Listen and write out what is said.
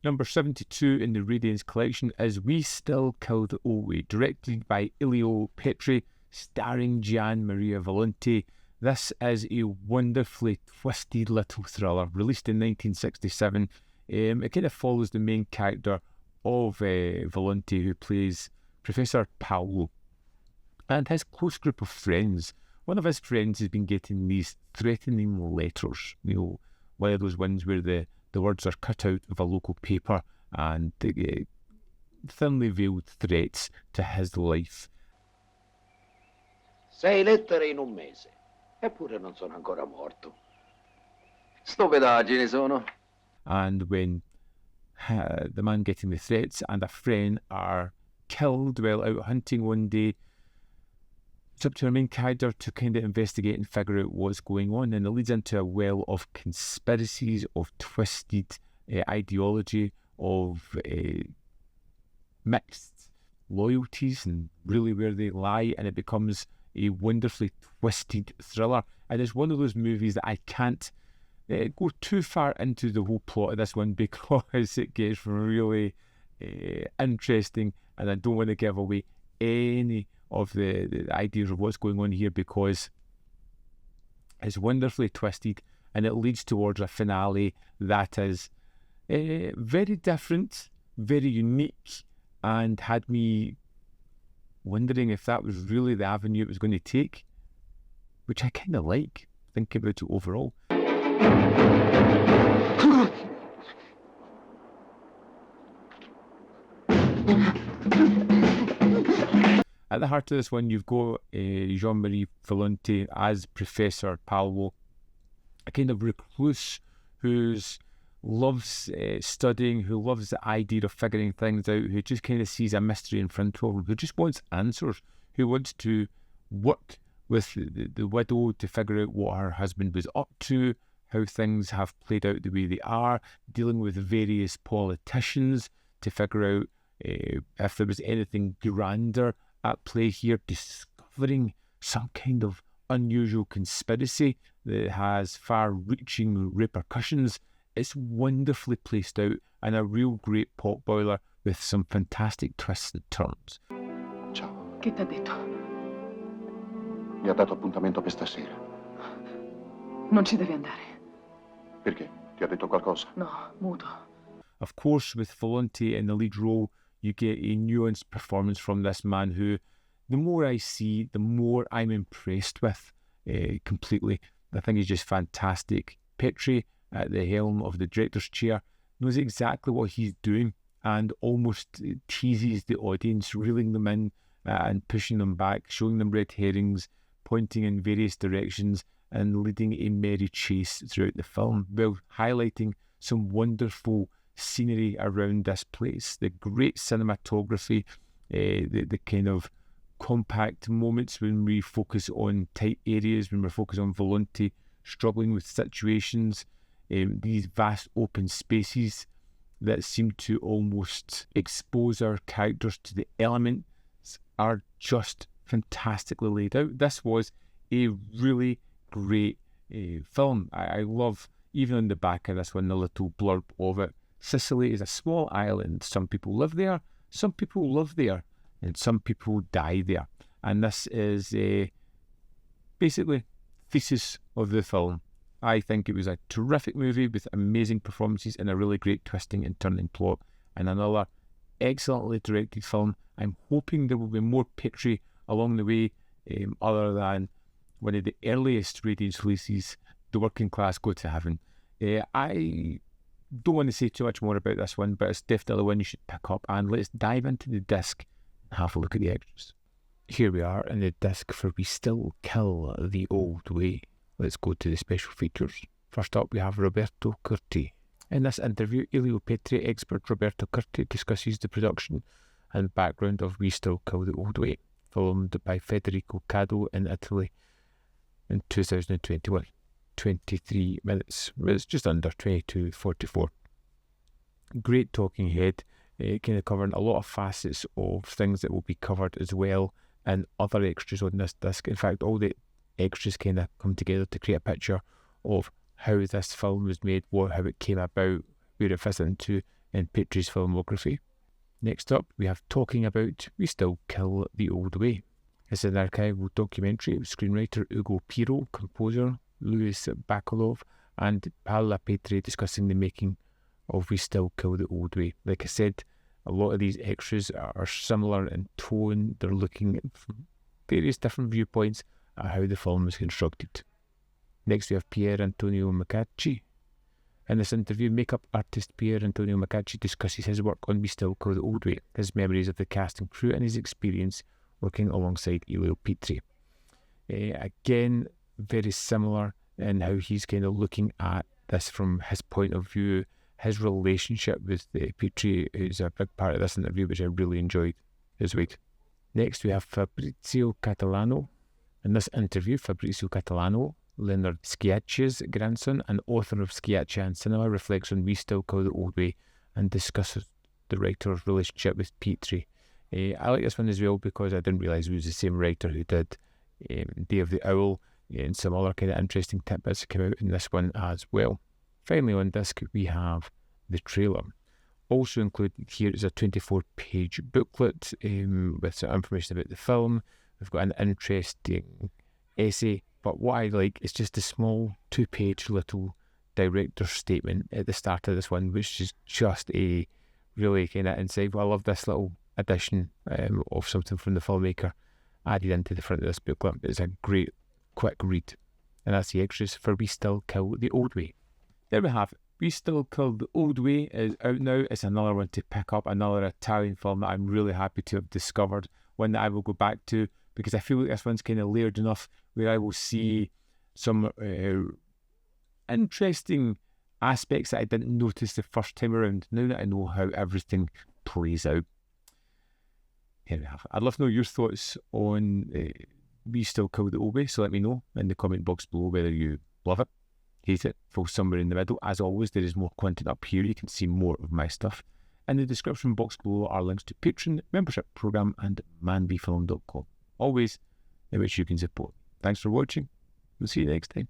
Number 72 in the Radiance collection is We Still Kill the Old Way, directed by Elio Petri, starring Gian Maria Volonté. This is a wonderfully twisted little thriller, released in 1967. It kind of follows the main character of Volonté, who plays Professor Paolo, and his close group of friends. One of his friends has been getting these threatening letters, one of those ones where the words are cut out of a local paper and thinly veiled threats to his life. 6 lettere in un mese, eppure non sono ancora morto. Stupidaggini sono. And when the man getting the threats and a friend are killed while out hunting one day, it's up to our main character to kind of investigate and figure out what's going on, and it leads into a well of conspiracies, of twisted ideology, of mixed loyalties, and really where they lie, and it becomes a wonderfully twisted thriller. And it's one of those movies that I can't go too far into the whole plot of this one, because it gets really interesting, and I don't want to give away any of the ideas of what's going on here, because it's wonderfully twisted, and it leads towards a finale that is very different, very unique, and had me wondering if that was really the avenue it was going to take, which I kind of like, thinking about it overall. At the heart of this one, you've got Jean-Marie Volonté as Professor Paolo, a kind of recluse who loves studying, who loves the idea of figuring things out, who just kind of sees a mystery in front of him, who just wants answers, who wants to work with the widow to figure out what her husband was up to, how things have played out the way they are, dealing with various politicians to figure out if there was anything grander at play here, discovering some kind of unusual conspiracy that has far-reaching repercussions. It's wonderfully placed out, and a real great potboiler with some fantastic twists and turns. Ciao. Che t'ha detto? Mi ha dato appuntamento per stasera. Non ci devi andare. Perché? Ti ha detto qualcosa? No, muto. Of course, with Volonté in the lead role, you get a nuanced performance from this man who, the more I see, the more I'm impressed with completely. I think he's just fantastic. Petri, at the helm of the director's chair, knows exactly what he's doing and almost teases the audience, reeling them in and pushing them back, showing them red herrings, pointing in various directions, and leading a merry chase throughout the film, while highlighting some wonderful scenery around this place, the great cinematography, the kind of compact moments when we focus on tight areas, when we're focused on Volonté struggling with situations, these vast open spaces that seem to almost expose our characters to the elements are just fantastically laid out. This was a really great film. I love, even on the back of this one, the little blurb of it. Sicily is a small island. Some people live there, some people live there, and some people die there. And this is basically thesis of the film. I think it was a terrific movie with amazing performances and a really great twisting and turning plot, and another excellently directed film. I'm hoping there will be more Petri along the way, other than one of the earliest Radiance releases, The Working Class Go to Heaven. I don't want to say too much more about this one, but it's definitely one you should pick up, and let's dive into the disc and have a look at the extras. Here we are in the disc for We Still Kill the Old Way. Let's go to the special features. First up, we have Roberto Curti. In this interview, Elio Petri expert Roberto Curti discusses the production and background of We Still Kill the Old Way, filmed by Federico Cado in Italy in 2021. 23 minutes. It's just under 22:44. Great talking head, kind of covering a lot of facets of things that will be covered as well, and other extras on this disc. In fact, all the extras kind of come together to create a picture of how this film was made, how it came about, where it fits into in Petrie's filmography. Next up, we have Talking About We Still Kill the Old Way. It's an archival documentary of screenwriter Ugo Pirro, composer Louis Bacalov, and Paola Petri discussing the making of We Still Kill the Old Way. Like I said, a lot of these extras are similar in tone. They're looking at various different viewpoints at how the film is constructed. Next, we have Pier Antonio Macacci. In this interview, makeup artist Pier Antonio Macacci discusses his work on We Still Kill the Old Way, his memories of the cast and crew, and his experience working alongside Elio Petri. Again, very similar in how he's kind of looking at this from his point of view. His relationship with Petri is a big part of this interview, which I really enjoyed as well. Next, we have Fabrizio Catalano. In this interview, Fabrizio Catalano, Leonard Sciaccia's grandson and author of Sciaccia and Cinema, reflects on We Still Kill the Old Way and discusses the writer's relationship with Petri. I like this one as well because I didn't realise it was the same writer who did Day of the Owl and some other kind of interesting tidbits that came out in this one as well. Finally on disc we have the trailer. Also included here is a 24-page booklet with some information about the film. We've got an interesting essay, but what I like is just a small 2-page little director's statement at the start of this one, which is just a really kind of insightful. I love this little addition of something from the filmmaker added into the front of this booklet. It's a great quick read, and that's the extras for We Still Kill the Old Way. There we have it. We Still Kill the Old Way is out now. It's another one to pick up, another Italian film that I'm really happy to have discovered, one that I will go back to because I feel like this one's kind of layered enough where I will see some interesting aspects that I didn't notice the first time around, now that I know how everything plays out. Here we have it. I'd love to know your thoughts on We Still Kill the Old Way, so let me know in the comment box below whether you love it, hate it, fall somewhere in the middle. As always, there is more content up here. You can see more of my stuff. In the description box below are links to Patreon, membership program, and manbfilm.com. Always in which you can support. Thanks for watching. We'll see you next time.